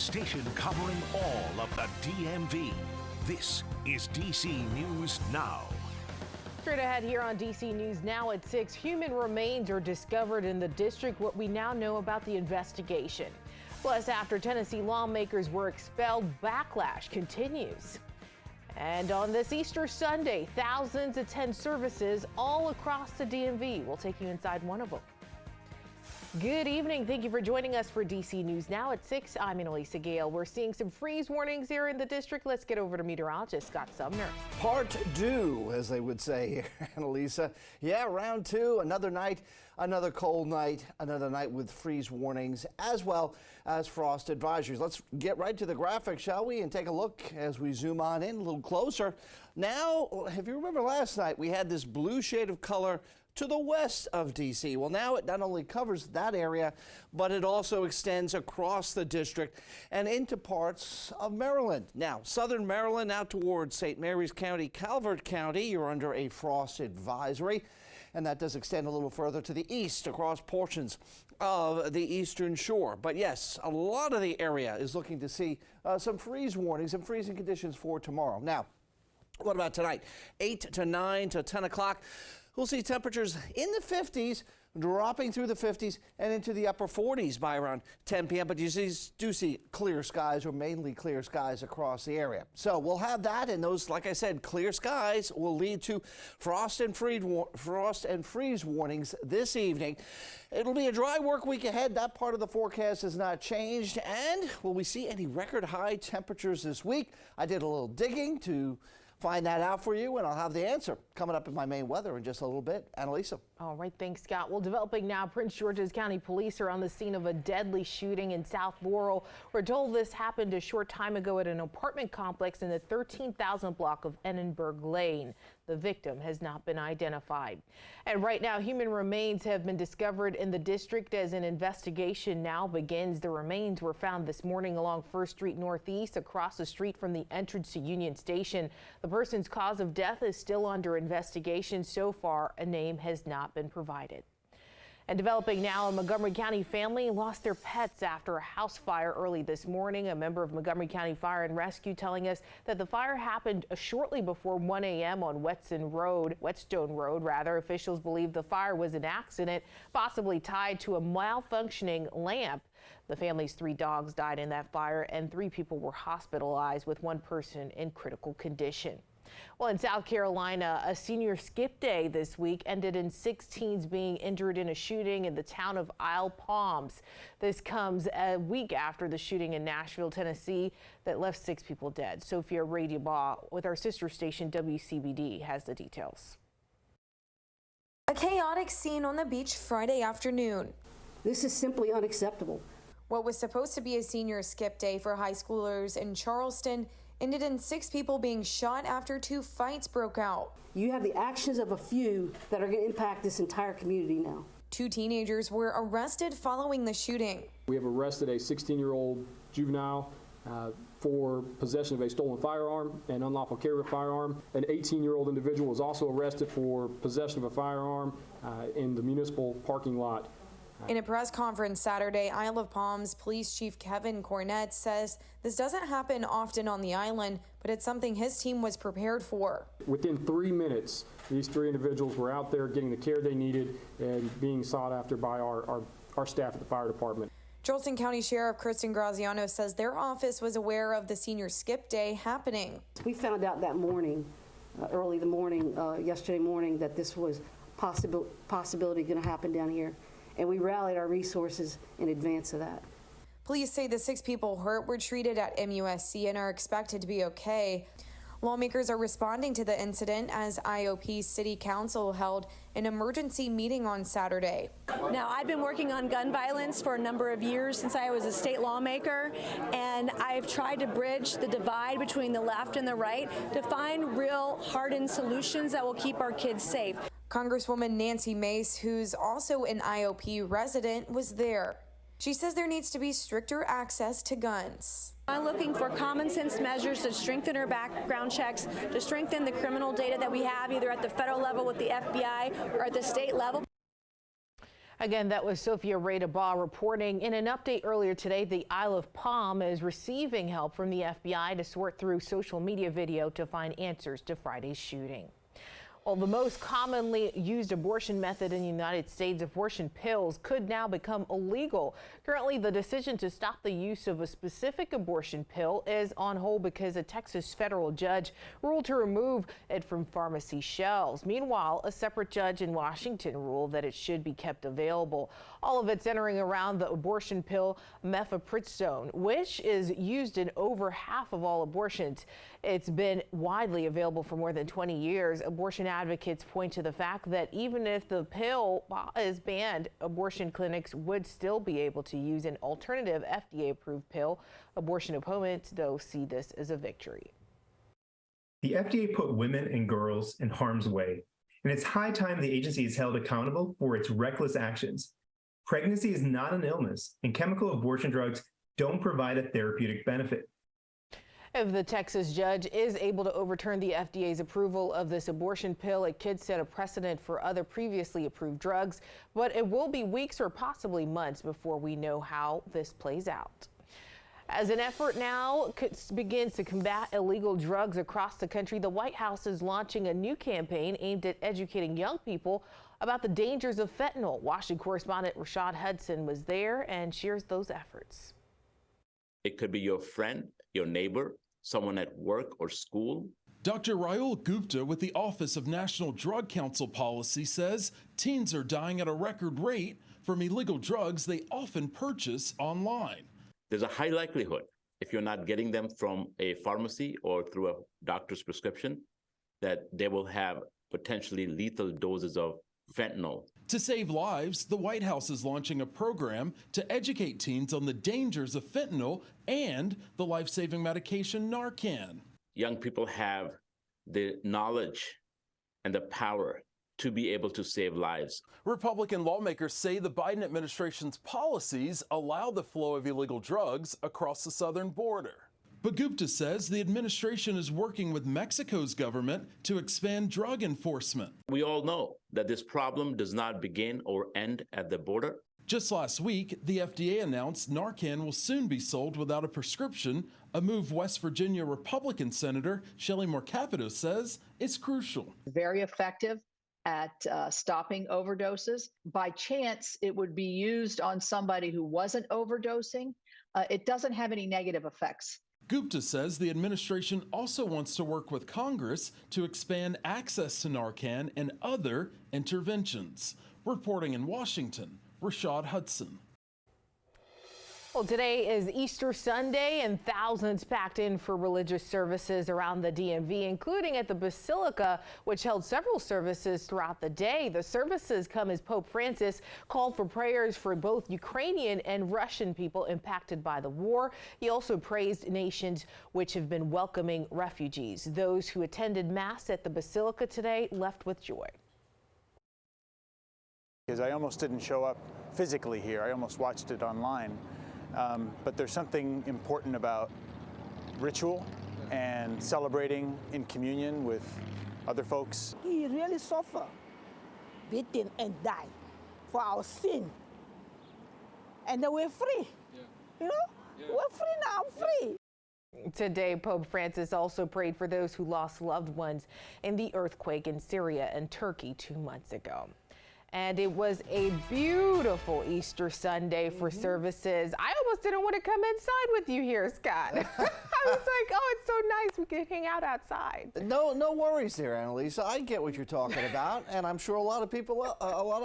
station covering all of the DMV. This is DC News Now. Straight ahead here on DC News Now at 6, human remains are discovered in the district. What we now know about the investigation. Plus, after Tennessee lawmakers were expelled, backlash continues. And on this Easter Sunday, thousands attend services all across the DMV. We'll take you inside one of them. Good evening. Thank you for joining us for DC News Now at 6. I'm Annalisa Gale. We're seeing some freeze warnings here in the district. Let's get over to meteorologist Scott Sumner. Part due, as they would say here, Annalisa. Yeah, round two, another night, another cold night, another night with freeze warnings as well as frost advisories. Let's get right to the graphic, shall we, and take a look as we zoom on in a little closer. Now, if you remember last night, we had this blue shade of color to the west of D.C. Well, now it not only covers that area, but it also extends across the district and into parts of Maryland. Now, southern Maryland out towards St. Mary's County, Calvert County, you're under a frost advisory. And that does extend a little further to the east across portions of the eastern shore. But yes, a lot of the area is looking to see some freeze warnings and freezing conditions for tomorrow. Now, what about tonight? 8 to 9 to 10 o'clock. We'll see temperatures in the 50s, dropping through the 50s and into the upper 40s by around 10 p.m. But you do see clear skies, or mainly clear skies across the area. So we'll have that, and those, like I said, clear skies will lead to frost and freeze warnings this evening. It'll be a dry work week ahead. That part of the forecast has not changed. And will we see any record high temperatures this week? I did a little digging to find that out for you, and I'll have the answer coming up in my main weather in just a little bit. Annalisa. All right, thanks, Scott. Well, developing now, Prince George's County Police are on the scene of a deadly shooting in South Laurel. We're told this happened a short time ago at an apartment complex in the 13,000 block of Annenberg Lane. The victim has not been identified. And right now, human remains have been discovered in the district as an investigation now begins. The remains were found this morning along 1st Street Northeast, across the street from the entrance to Union Station. The person's cause of death is still under investigation. So far, a name has not been provided. And developing now, a Montgomery County family lost their pets after a house fire early this morning. A member of Montgomery County Fire and Rescue telling us that the fire happened shortly before 1 a.m. on Whetstone Road. Officials believe the fire was an accident, possibly tied to a malfunctioning lamp. The family's 3 dogs died in that fire, and 3 people were hospitalized, with 1 person in critical condition. Well, in South Carolina, a senior skip day this week ended in 6 teens being injured in a shooting in the town of Isle Palms. This comes a week after the shooting in Nashville, Tennessee, that left 6 people dead. Sophia Radiabaugh with our sister station WCBD has the details. A chaotic scene on the beach Friday afternoon. This is simply unacceptable. What was supposed to be a senior skip day for high schoolers in Charleston ended in 6 people being shot after 2 fights broke out. You have the actions of a few that are going to impact this entire community now. 2 teenagers were arrested following the shooting. We have arrested a 16-year-old juvenile for possession of a stolen firearm and unlawful carry of a firearm. An 18-year-old individual was also arrested for possession of a firearm in the municipal parking lot. In a press conference Saturday, Isle of Palms Police Chief Kevin Cornett says this doesn't happen often on the island, but it's something his team was prepared for. Within 3 minutes, these 3 individuals were out there getting the care they needed and being sought after by our staff at the fire department. Charleston County Sheriff Kristen Graziano says their office was aware of the senior skip day happening. We found out that morning, early the morning, yesterday morning, that this was possibility going to happen down here. And we rallied our resources in advance of that. Police say the 6 people hurt were treated at MUSC and are expected to be okay. Lawmakers are responding to the incident as IOP City Council held an emergency meeting on Saturday. Now, I've been working on gun violence for a number of years since I was a state lawmaker, and I've tried to bridge the divide between the left and the right to find real hardened solutions that will keep our kids safe. Congresswoman Nancy Mace, who's also an IOP resident, was there. She says there needs to be stricter access to guns. I'm looking for common sense measures to strengthen our background checks, to strengthen the criminal data that we have either at the federal level with the FBI or at the state level. Again, that was Sophia Radabaugh reporting. In an update earlier today, the Isle of Palm is receiving help from the FBI to sort through social media video to find answers to Friday's shooting. Well, the most commonly used abortion method in the United States, abortion pills, could now become illegal. Currently, the decision to stop the use of a specific abortion pill is on hold because a Texas federal judge ruled to remove it from pharmacy shelves. Meanwhile, a separate judge in Washington ruled that it should be kept available. All of it centering around the abortion pill mifepristone, which is used in over half of all abortions. It's been widely available for more than 20 years. Abortion advocates point to the fact that even if the pill is banned, abortion clinics would still be able to use an alternative FDA-approved pill. Abortion opponents, though, see this as a victory. The FDA put women and girls in harm's way, and it's high time the agency is held accountable for its reckless actions. Pregnancy is not an illness, and chemical abortion drugs don't provide a therapeutic benefit. If the Texas judge is able to overturn the FDA's approval of this abortion pill, it could set a precedent for other previously approved drugs, but it will be weeks or possibly months before we know how this plays out. As an effort now begins to combat illegal drugs across the country, the White House is launching a new campaign aimed at educating young people about the dangers of fentanyl. Washington correspondent Rashad Hudson was there and shares those efforts. It could be your friend, your neighbor, someone at work or school. Dr. Rahul Gupta with the Office of National Drug Council Policy says teens are dying at a record rate from illegal drugs they often purchase online. There's a high likelihood, if you're not getting them from a pharmacy or through a doctor's prescription, that they will have potentially lethal doses of fentanyl. To save lives, the White House is launching a program to educate teens on the dangers of fentanyl and the life-saving medication Narcan. Young people have the knowledge and the power to be able to save lives. Republican lawmakers say the Biden administration's policies allow the flow of illegal drugs across the southern border. But Gupta says the administration is working with Mexico's government to expand drug enforcement. We all know that this problem does not begin or end at the border. Just last week, the FDA announced Narcan will soon be sold without a prescription, a move West Virginia Republican Senator Shelley Moore Capito says is crucial. Very effective at stopping overdoses. By chance, it would be used on somebody who wasn't overdosing. It doesn't have any negative effects. Gupta says the administration also wants to work with Congress to expand access to Narcan and other interventions. Reporting in Washington, Rashad Hudson. Well, today is Easter Sunday, and thousands packed in for religious services around the DMV, including at the Basilica, which held several services throughout the day. The services come as Pope Francis called for prayers for both Ukrainian and Russian people impacted by the war. He also praised nations which have been welcoming refugees. Those who attended Mass at the Basilica today left with joy. Because I almost didn't show up physically here. I almost watched it online. But there's something important about ritual and celebrating in communion with other folks. He really suffered, beaten and died for our sin. And then we're free. You know, we're free now, free. Today, Pope Francis also prayed for those who lost loved ones in the earthquake in Syria and Turkey 2 months ago. And it was a beautiful Easter Sunday for services. I almost didn't want to come inside with you here, Scott. I was like, oh, it's so nice we can hang out outside. No worries there, Annalisa. I get what you're talking about, and I'm sure a lot of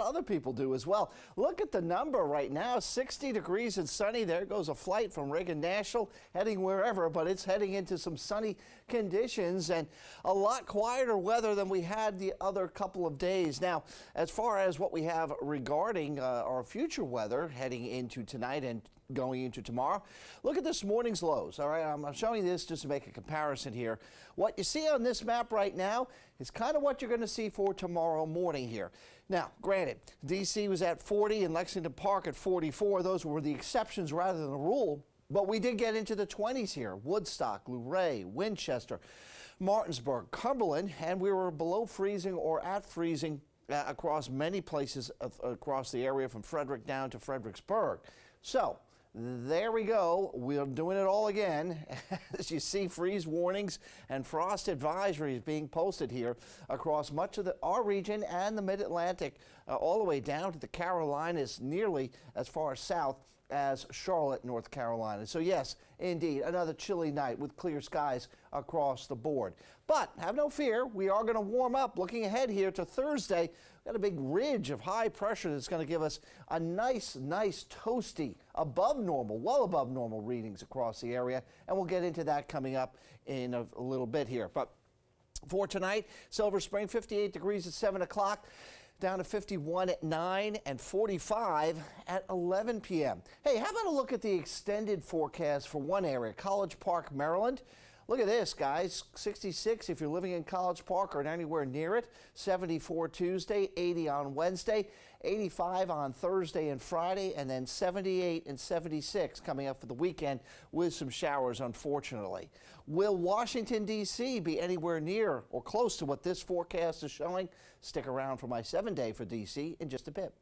other people do as well. Look at the number right now, 60 degrees and sunny. There goes a flight from Reagan National heading wherever, but it's heading into some sunny conditions and a lot quieter weather than we had the other couple of days. Now, as far as what we have regarding our future weather heading into tonight and going into tomorrow, look at this morning's lows. All right, I'm showing this just to make a comparison here. What you see on this map right now is kind of what you're going to see for tomorrow morning here. Now, granted, D.C. was at 40 and Lexington Park at 44. Those were the exceptions rather than the rule. But we did get into the 20s here. Woodstock, Luray, Winchester, Martinsburg, Cumberland, and we were below freezing or at freezing across many places across the area from Frederick down to Fredericksburg. So there we go. We're doing it all again. As you see, freeze warnings and frost advisories being posted here across much of our region and the Mid-Atlantic, all the way down to the Carolinas, nearly as far south as Charlotte, North Carolina. So yes, indeed, another chilly night with clear skies across the board. But have no fear, we are going to warm up. Looking ahead here to Thursday, got a big ridge of high pressure that's going to give us a nice toasty, above normal, well above normal readings across the area. And we'll get into that coming up in a little bit here. But for tonight, Silver Spring, 58 degrees at 7 o'clock. Down to 51 at 9 and 45 at 11 p.m. Hey, how about a look at the extended forecast for one area, College Park, Maryland? Look at this, guys. 66 if you're living in College Park or anywhere near it. 74 Tuesday, 80 on Wednesday, 85 on Thursday and Friday, and then 78 and 76 coming up for the weekend with some showers, unfortunately. Will Washington, D.C. be anywhere near or close to what this forecast is showing? Stick around for my 7-day for D.C. in just a bit.